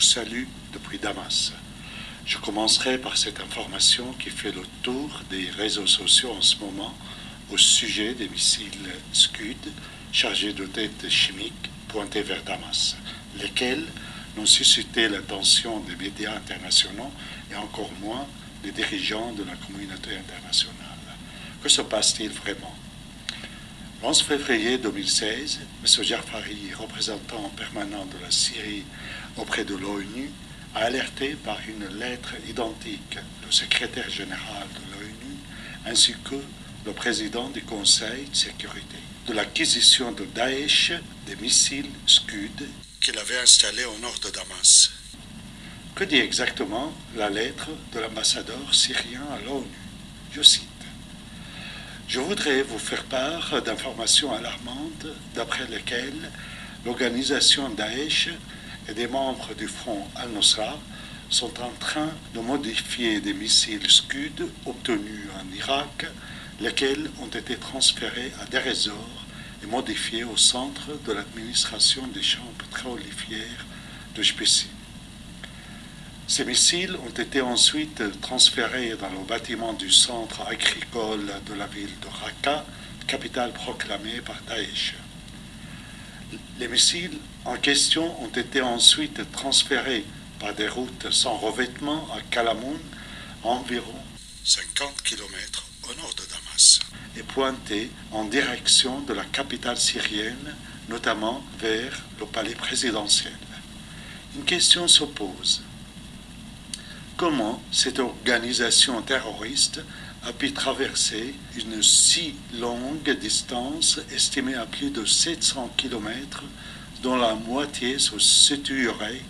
salue depuis Damas. Je commencerai par cette information qui fait le tour des réseaux sociaux en ce moment au sujet des missiles Scud chargés de têtes chimiques pointés vers Damas, lesquels n'ont suscité l'attention des médias internationaux et encore moins des dirigeants de la communauté internationale. Que se passe-t-il vraiment? Le 11 février 2016, M. Jafari, représentant permanent de la Syrie auprès de l'ONU, a alerté par une lettre identique le secrétaire général de l'ONU ainsi que le président du Conseil de sécurité de l'acquisition de Daesh des missiles Scud qu'il avait installés au nord de Damas. Que dit exactement la lettre de l'ambassadeur syrien à l'ONU? Je cite. Je voudrais vous faire part d'informations alarmantes d'après lesquelles l'organisation Daesh et des membres du front Al-Nusra sont en train de modifier des missiles Scud obtenus en Irak, lesquels ont été transférés à Deir ez-Zor et modifiés au centre de l'administration des champs pétrolifères de Spessi. Ces missiles ont été ensuite transférés dans le bâtiment du centre agricole de la ville de Raqqa, capitale proclamée par Daesh. Les missiles en question ont été ensuite transférés par des routes sans revêtement à Kalamoun, à environ 50 km au nord de Damas, et pointés en direction de la capitale syrienne, notamment vers le palais présidentiel. Une question se pose. Comment cette organisation terroriste a pu traverser une si longue distance estimée à plus de 700 km, dont la moitié se situerait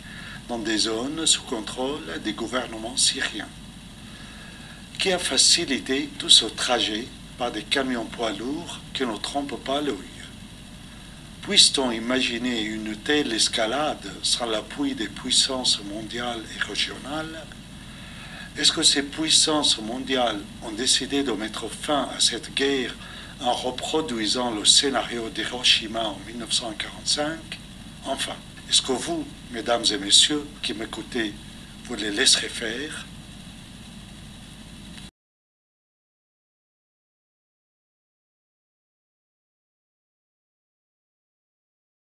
dans des zones sous contrôle des gouvernements syriens? Qui a facilité tout ce trajet par des camions poids lourds qui ne trompent pas l'œil? Puisse-t-on imaginer une telle escalade sans l'appui des puissances mondiales et régionales? Est-ce que ces puissances mondiales ont décidé de mettre fin à cette guerre en reproduisant le scénario d'Hiroshima en 1945? Enfin, est-ce que vous, mesdames et messieurs qui m'écoutez, vous les laisserez faire?